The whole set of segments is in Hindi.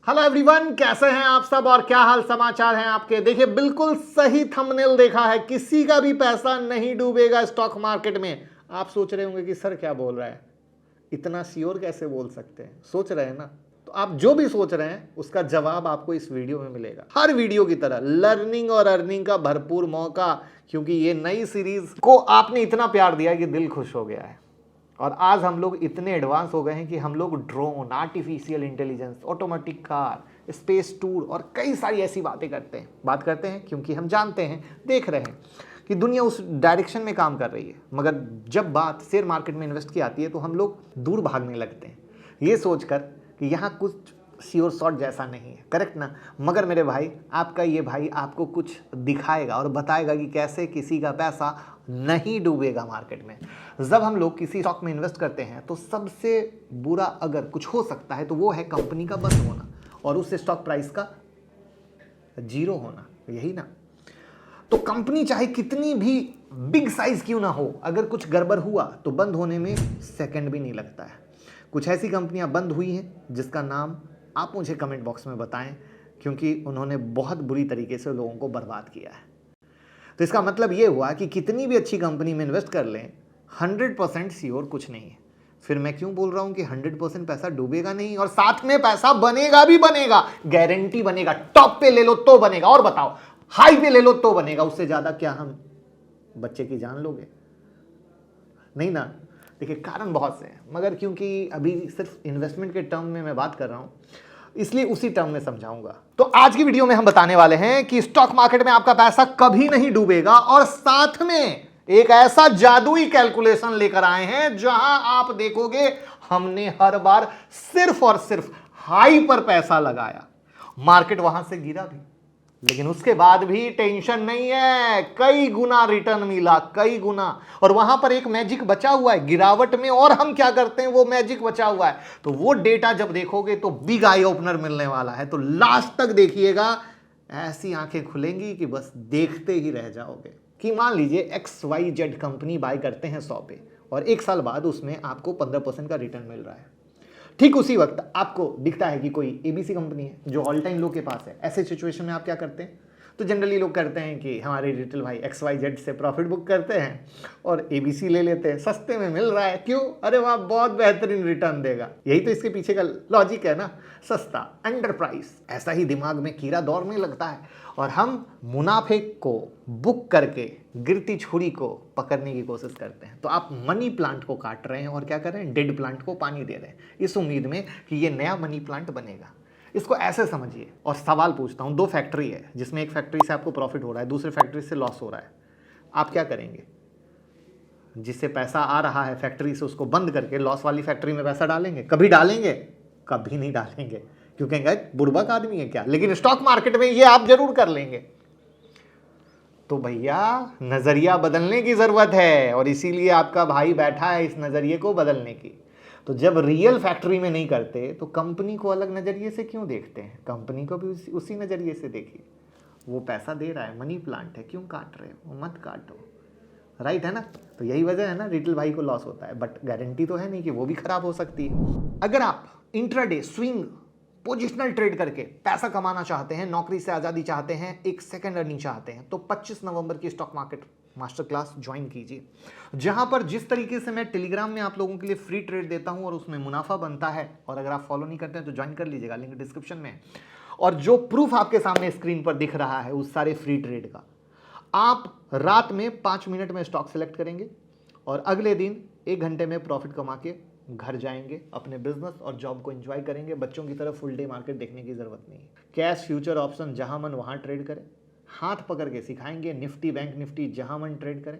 हेलो एवरीवन, कैसे हैं आप सब और क्या हाल समाचार हैं आपके। देखिए, बिल्कुल सही थंबनेल देखा है। किसी का भी पैसा नहीं डूबेगा स्टॉक मार्केट में। आप सोच रहे होंगे कि सर क्या बोल रहा है, इतना श्योर कैसे बोल सकते हैं। सोच रहे हैं ना, तो आप जो भी सोच रहे हैं उसका जवाब आपको इस वीडियो में मिलेगा। हर वीडियो की तरह लर्निंग और अर्निंग का भरपूर मौका, क्योंकि ये नई सीरीज को आपने इतना प्यार दिया कि दिल खुश हो गया है। और आज हम लोग इतने एडवांस हो गए हैं कि हम लोग drone, artificial intelligence, automatic car, space tour और कई सारी ऐसी बातें करते हैं क्योंकि हम जानते हैं, देख रहे हैं कि दुनिया उस डायरेक्शन में काम कर रही है। मगर जब बात शेयर मार्केट में इन्वेस्ट की आती है तो हम लोग दूर भागने लगते हैं, ये सोचकर कि यहाँ कुछ श्योर शॉट जैसा नहीं है। करेक्ट ना। मगर मेरे भाई, आपका ये भाई आपको कुछ दिखाएगा और बताएगा कि कैसे किसी का पैसा नहीं डूबेगा मार्केट में। जब हम लोग किसी स्टॉक में इन्वेस्ट करते हैं तो सबसे बुरा अगर कुछ हो सकता है तो वो है कंपनी का बंद होना और उस स्टॉक प्राइस का जीरो होना, यही ना। तो कंपनी चाहे कितनी भी बिग साइज क्यों ना हो, अगर कुछ गड़बड़ हुआ तो बंद होने में सेकंड भी नहीं लगता है। कुछ ऐसी कंपनियां बंद हुई हैं जिसका नाम आप मुझे कमेंट बॉक्स में बताएं, क्योंकि उन्होंने बहुत बुरी तरीके से लोगों को बर्बाद किया है। तो इसका मतलब ये हुआ कि कितनी भी अच्छी कंपनी में इन्वेस्ट कर लें, 100% श्योर कुछ नहीं है। फिर मैं क्यों बोल रहा हूं कि 100% पैसा डूबेगा नहीं, और साथ में पैसा बनेगा भी बनेगा, गारंटी बनेगा। टॉप पे ले लो तो बनेगा, और बताओ हाई पे ले लो तो बनेगा। उससे ज्यादा क्या हम बच्चे की जान लोगे? नहीं ना। देखिए, कारण बहुत से हैं, मगर क्योंकि अभी सिर्फ इन्वेस्टमेंट के टर्म में मैं बात कर रहा हूं, इसलिए उसी टर्म में समझाऊंगा। तो आज की वीडियो में हम बताने वाले हैं कि स्टॉक मार्केट में आपका पैसा कभी नहीं डूबेगा, और साथ में एक ऐसा जादुई कैलकुलेशन लेकर आए हैं जहां आप देखोगे हमने हर बार सिर्फ और सिर्फ हाई पर पैसा लगाया, मार्केट वहां से गिरा भी, लेकिन उसके बाद भी टेंशन नहीं है, कई गुना रिटर्न मिला, कई गुना। और वहां पर एक मैजिक बचा हुआ है गिरावट में, और हम क्या करते हैं, वो मैजिक बचा हुआ है। तो वो डेटा जब देखोगे तो बिग आई ओपनर मिलने वाला है। तो लास्ट तक देखिएगा, ऐसी आंखें खुलेंगी कि बस देखते ही रह जाओगे। कि मान लीजिए XYZ कंपनी बाय करते हैं 100 पे, और एक साल बाद उसमें आपको 15% का रिटर्न मिल रहा है। ठीक उसी वक्त आपको दिखता है कि कोई ABC कंपनी है जो ऑल टाइम लो के पास है। ऐसे सिचुएशन में आप क्या करते हैं? तो जनरली लोग करते हैं कि हमारे रिटेल भाई XYZ से प्रॉफिट बुक करते हैं और ABC ले लेते हैं, सस्ते में मिल रहा है। क्यों? अरे वाह, बहुत बेहतरीन रिटर्न देगा। यही तो इसके पीछे का लॉजिक है ना, सस्ता, अंडर प्राइस। ऐसा ही दिमाग में कीड़ा दौड़ने लगता है और हम मुनाफे को बुक करके गिरती छुरी को पकड़ने की कोशिश करते हैं। तो आप मनी प्लांट को काट रहे हैं और क्या कर रहे हैं, डेड प्लांट को पानी दे रहे हैं, इस उम्मीद में कि ये नया मनी प्लांट बनेगा। इसको ऐसे समझिए। और सवाल पूछता हूं, 2 फैक्ट्री है जिसमें एक फैक्ट्री से आपको प्रॉफिट हो रहा है, दूसरे फैक्ट्री से लॉस हो रहा है। आप क्या करेंगे? जिससे पैसा आ रहा है फैक्ट्री से, उसको बंद करके लॉस वाली फैक्ट्री में पैसा डालेंगे? कभी डालेंगे? कभी नहीं डालेंगे, क्यों? कहेंगे बुर्बक आदमी है क्या। लेकिन स्टॉक मार्केट में ये आप जरूर कर लेंगे। तो भैया, नजरिया बदलने की जरूरत है, और इसीलिए आपका भाई बैठा है इस नजरिए को बदलने की। तो जब रियल फैक्ट्री में नहीं करते तो कंपनी को अलग नजरिए से क्यों देखते हैं? कंपनी को भी उसी नजरिए से देखिए। वो पैसा दे रहा है, मनी प्लांट है, क्यों काट रहे हो? मत काटो। राइट है ना। तो यही वजह है ना रिटेल भाई को लॉस होता है, बट गारंटी तो है नहीं कि वो भी खराब हो सकती है। अगर आप इंट्राडे स्विंग पोजिशनल ट्रेड करके पैसा कमाना चाहते हैं, नौकरी से आज़ादी चाहते हैं, 1 सेकंड अर्निंग चाहते हैं, तो 25 नवंबर की stock market master class join कीजिए, जहां पर जिस तरीके से मैं टेलीग्राम में आप लोगों के लिए फ्री ट्रेड देता हूं और उसमें मुनाफा बनता है। और अगर आप फॉलो नहीं करते हैं तो ज्वाइन कर लीजिएगा, लिंक डिस्क्रिप्शन में। और जो प्रूफ आपके सामने स्क्रीन पर दिख रहा है उस सारे फ्री ट्रेड का, आप रात में 5 मिनट में स्टॉक सेलेक्ट करेंगे और अगले दिन 1 घंटे में प्रॉफिट कमा के घर जाएंगे, अपने बिजनेस और जॉब को एंजॉय करेंगे। बच्चों की तरफ फुल डे मार्केट देखने की जरूरत नहीं है। कैश फ्यूचर ऑप्शन जहां मन वहां ट्रेड करें, हाथ पकड़ के सिखाएंगे। निफ्टी बैंक निफ्टी जहां मन ट्रेड करें।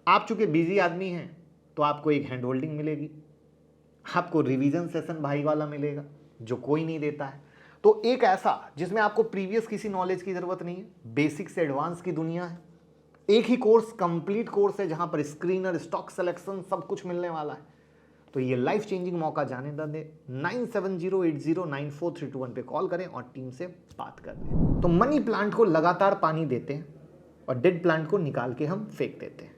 आप चूंकि बिजी आदमी हैं तो आपको एक हैंड होल्डिंग मिलेगी, आपको रिवीजन सेशन भाई वाला मिलेगा जो कोई नहीं देता है। तो एक ऐसा जिसमें आपको प्रीवियस किसी नॉलेज की जरूरत नहीं है, बेसिक से एडवांस की दुनिया है। एक ही कोर्स, कंप्लीट कोर्स है, जहां पर स्क्रीनर, स्टॉक सिलेक्शन सब कुछ मिलने वाला है। तो ये लाइफ चेंजिंग मौका जाने ना दें। 9708094321 पे कॉल करें और टीम से बात कर लें। तो मनी प्लांट को लगातार पानी देते हैं और डेड प्लांट को निकाल के हम फेंक देते हैं।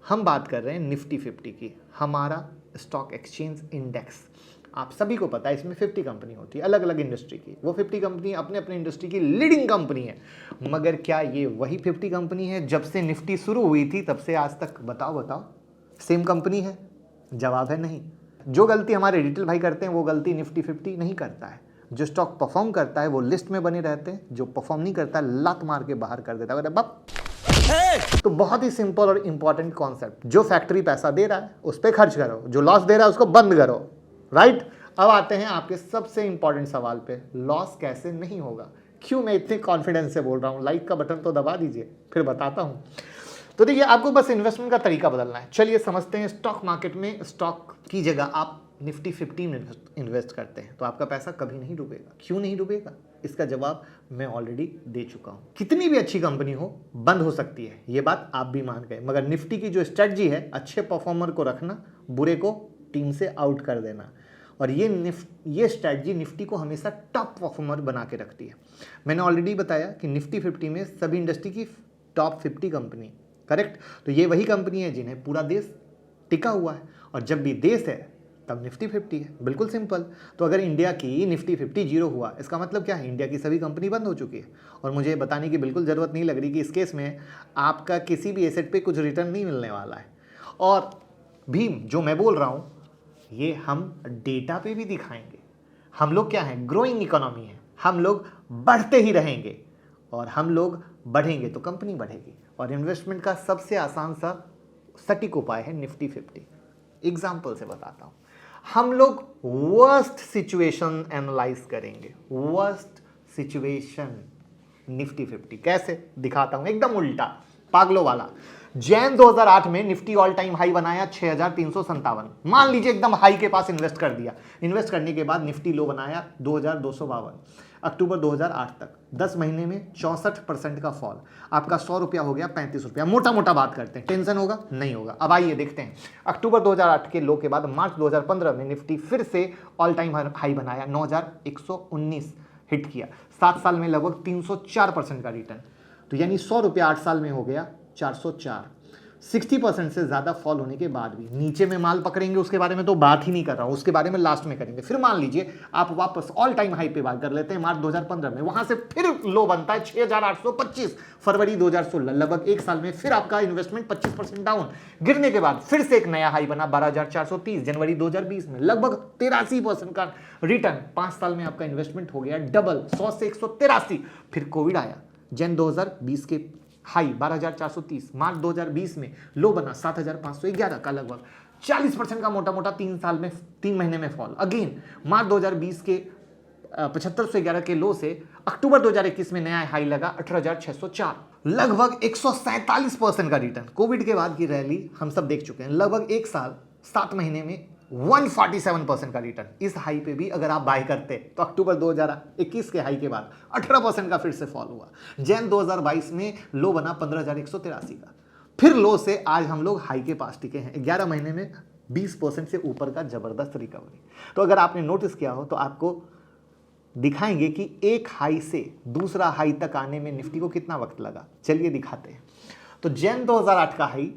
हम बात कर रहे हैं निफ्टी 50 की, हमारा स्टॉक एक्सचेंज इंडेक्स। आप सभी को पता है इसमें 50 कंपनी होती है अलग अलग इंडस्ट्री की। वो 50 कंपनी अपने अपने इंडस्ट्री की लीडिंग कंपनी है, मगर क्या ये वही 50 कंपनी है जब से निफ्टी शुरू हुई थी तब से आज तक? बताओ सेम कंपनी है? जवाब है नहीं। जो गलती हमारे रिटेल भाई करते हैं वो गलती निफ्टी 50 नहीं करता है। जो स्टॉक परफॉर्म करता है वो लिस्ट में बने रहते हैं, जो परफॉर्म नहीं करता है लात मार के बाहर कर देता है। बाप तो बहुत ही सिंपल और इंपॉर्टेंट कॉन्सेप्ट, जो फैक्ट्री पैसा दे रहा है उस पर खर्च करो, जो लॉस दे रहा है उसको बंद करो, राइट। अब आते हैं आपके सबसे इंपॉर्टेंट सवाल पे, लॉस कैसे नहीं होगा। क्यों मैं इतने कॉन्फिडेंस से बोल रहा हूं? लाइक का बटन तो दबा दीजिए, फिर बताता हूं। तो देखिए, आपको बस इन्वेस्टमेंट का तरीका बदलना है। चलिए समझते हैं, स्टॉक मार्केट में स्टॉक की जगह आप निफ्टी 50 में इन्वेस्ट करते हैं तो आपका पैसा कभी नहीं डूबेगा। क्यों नहीं डूबेगा? इसका जवाब मैं ऑलरेडी दे चुका हूं। कितनी भी अच्छी कंपनी हो बंद हो सकती है, ये बात आप भी मान गए, मगर निफ्टी की जो स्ट्रेटजी है, अच्छे परफॉर्मर को रखना, बुरे को टीम से आउट कर देना, और ये स्ट्रेटजी निफ्टी को हमेशा टॉप परफॉर्मर बना के रखती है। मैंने ऑलरेडी बताया कि निफ्टी 50 में सभी इंडस्ट्री की टॉप 50 कंपनी, करेक्ट। तो ये वही कंपनी है जिन्हें पूरा देश टिका हुआ है, और जब भी देश है तब निफ्टी 50 है, बिल्कुल सिंपल। तो अगर इंडिया की निफ्टी 50 जीरो हुआ, इसका मतलब क्या है? इंडिया की सभी कंपनी बंद हो चुकी है। और मुझे बताने की बिल्कुल ज़रूरत नहीं लग रही कि इस केस में आपका किसी भी एसेट पे कुछ रिटर्न नहीं मिलने वाला है। और भी जो मैं बोल रहा हूँ ये हम डेटा पे भी दिखाएंगे। हम लोग क्या हैं? ग्रोइंग इकोनॉमी है, हम लोग बढ़ते ही रहेंगे, और हम लोग बढ़ेंगे तो कंपनी बढ़ेगी। और इन्वेस्टमेंट का सबसे आसान सा सटीक उपाय है निफ्टी 50। एग्जाम्पल से बताता हूँ। हम लोग वर्स्ट सिचुएशन एनालाइज करेंगे, वर्स्ट सिचुएशन निफ्टी 50 कैसे दिखाता हूं, एकदम उल्टा, पागलों वाला। जैन 2008 में निफ्टी ऑल टाइम हाई बनाया 6357, मान लीजिए एकदम हाई के पास इन्वेस्ट कर दिया। इन्वेस्ट करने के बाद निफ्टी लो बनाया 2252। अक्टूबर 2008 तक 10 महीने में 64% का फॉल, आपका 100 रुपया हो गया 35 रुपया। मोटा मोटा बात करते हैं, टेंशन होगा? नहीं होगा। अब आइए देखते हैं, अक्टूबर 2008 के लो के बाद मार्च 2015 में निफ्टी फिर से ऑल टाइम हाई बनाया, 9119 हिट किया। 7 साल में लगभग 304% का रिटर्न। तो यानी 100 रुपया 8 साल में हो गया 404। 60% से ज्यादा फॉल होने के बाद भी नीचे में माल पकड़ेंगे, उसके बारे में तो बात ही नहीं कर रहा हूं, उसके बारे में लास्ट में करेंगे। फिर मान लीजिए आप वापस ऑल टाइम हाई पे बात कर लेते हैं मार्च 2015 में, वहां से फिर लो बनता है 6825 फरवरी 2016। लगभग 1 साल में फिर आपका इन्वेस्टमेंट 25% डाउन, गिरने के बाद फिर से एक नया हाई बना 12430 जनवरी 2020 में, लगभग 83% का रिटर्न। 5 साल में आपका इन्वेस्टमेंट हो गया डबल, 100 से 183। फिर कोविड आया, जन 2020 के हाई 12430, मार्च 2020 में लो बना 7511 का, लगभग 40% का मोटा मोटा 3 साल में 3 महीने में फॉल। अगेन मार्च 2020 के 7511 के लो से अक्टूबर 2021 में नया हाई लगा 18604, लगभग 147% का रिटर्न। कोविड के बाद की रैली हम सब देख चुके हैं, लगभग 1 साल 7 महीने में 147% का रिटर्न। इस हाई पे भी अगर आप बाय करते तो अक्टूबर 2021 के हाई के बाद 18% का फिर से फॉल हुआ। जैन 2022 में लो बना 15183 का, फिर लो से आज हम लोग हाई के पास टिके हैं। 11 महीने में 20% से ऊपर का जबरदस्त रिकवरी। तो अगर आपने नोटिस किया हो तो आपको दिखाएंगे कि एक हाई से दूसरा हाई तक आने में निफ्टी को कितना वक्त लगा। चलिए दिखाते हैं। तो जैन 2008 का हाई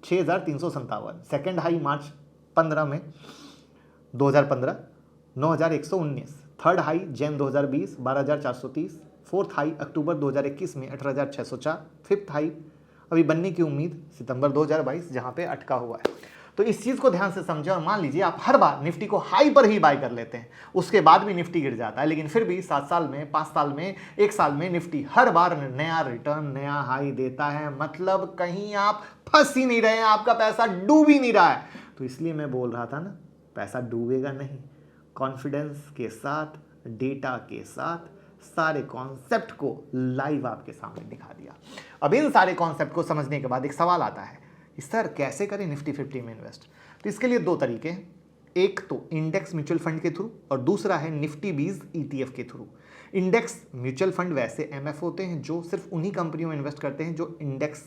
6357, सेकेंड हाई मार्च 15 में 2015 9119, third high Jan 2020 12430, fourth high अक्टूबर 2021 में 18604, फिफ्थ हाई अभी बनने की उम्मीद सितंबर 2022 जहां पे अटका हुआ है। तो इस चीज को ध्यान से समझें, और मान लीजिए आप हर बार निफ्टी को हाई पर ही बाय कर लेते हैं, उसके बाद भी निफ्टी गिर जाता है, लेकिन फिर भी 7 साल में 5 साल में 1 साल में निफ्टी हर बार नया रिटर्न नया हाई देता है। मतलब कहीं आप फंस ही नहीं रहे हैं, आपका पैसा डूब ही नहीं रहा है। तो इसलिए मैं बोल रहा था ना, पैसा डूबेगा नहीं। कॉन्फिडेंस के साथ, डेटा के साथ सारे कॉन्सेप्ट को लाइव आपके सामने दिखा दिया। अब इन सारे कॉन्सेप्ट को समझने के बाद एक सवाल आता है, सर कैसे करें निफ्टी 50 में इन्वेस्ट? तो इसके लिए 2 तरीके हैं, एक तो इंडेक्स म्यूचुअल फंड के थ्रू और दूसरा है निफ्टी 20 ETF के थ्रू। इंडेक्स म्यूचुअल फंड वैसे MF होते हैं जो सिर्फ उन्हीं कंपनियों में इन्वेस्ट करते हैं जो इंडेक्स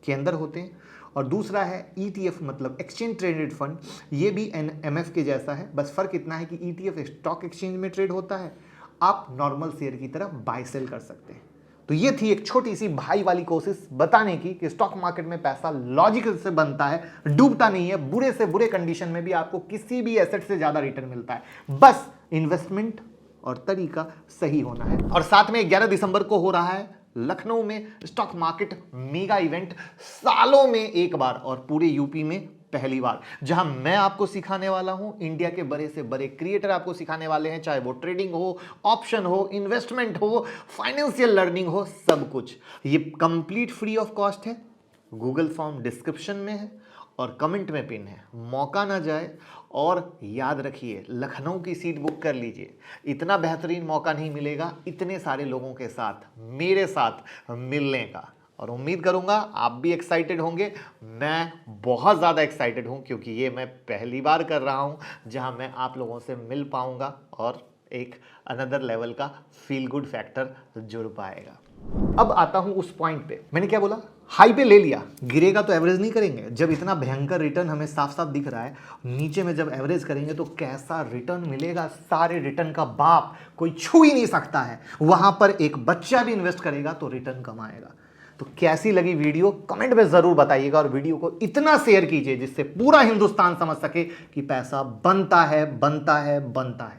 के अंदर होते हैं, और दूसरा है ETF मतलब एक्सचेंज ट्रेडेड फंड। ये भी MF के जैसा है, बस फर्क इतना है कि ETF स्टॉक एक्सचेंज में ट्रेड होता है, आप नॉर्मल शेयर की तरह बाय सेल कर सकते हैं। तो ये थी एक छोटी सी भाई वाली कोशिश बताने की कि स्टॉक मार्केट में पैसा लॉजिकल से बनता है, डूबता नहीं है। बुरे से बुरे कंडीशन में भी आपको किसी भी एसेट से ज्यादा रिटर्न मिलता है, बस इन्वेस्टमेंट और तरीका सही होना है। और साथ में 11 दिसंबर को हो रहा है लखनऊ में स्टॉक मार्केट मेगा इवेंट, सालों में एक बार और पूरे यूपी में पहली बार, जहां मैं आपको सिखाने वाला हूं, इंडिया के बड़े से बड़े क्रिएटर आपको सिखाने वाले हैं, चाहे वो ट्रेडिंग हो, ऑप्शन हो, इन्वेस्टमेंट हो, फाइनेंशियल लर्निंग हो, सब कुछ। ये कंप्लीट फ्री ऑफ कॉस्ट है। गूगल फॉर्म डिस्क्रिप्शन में है और कमेंट में पिन है, मौका ना जाए। और याद रखिए, लखनऊ की सीट बुक कर लीजिए, इतना बेहतरीन मौका नहीं मिलेगा इतने सारे लोगों के साथ मेरे साथ मिलने का। और उम्मीद करूंगा आप भी एक्साइटेड होंगे, मैं बहुत ज़्यादा एक्साइटेड हूं, क्योंकि ये मैं पहली बार कर रहा हूं जहां मैं आप लोगों से मिल पाऊंगा और एक अनदर लेवल का फील गुड फैक्टर जुड़ पाएगा। अब आता हूं उस पॉइंट पे, मैंने क्या बोला, हाई पे ले लिया, गिरेगा तो एवरेज नहीं करेंगे। जब इतना भयंकर रिटर्न हमें साफ साफ दिख रहा है, नीचे में जब एवरेज करेंगे तो कैसा रिटर्न मिलेगा, सारे रिटर्न का बाप कोई छू ही नहीं सकता है। वहां पर एक बच्चा भी इन्वेस्ट करेगा तो रिटर्न कमाएगा। तो कैसी लगी वीडियो कमेंट में जरूर बताइएगा, और वीडियो को इतना शेयर कीजिए जिससे पूरा हिंदुस्तान समझ सके कि पैसा बनता है, बनता है, बनता है।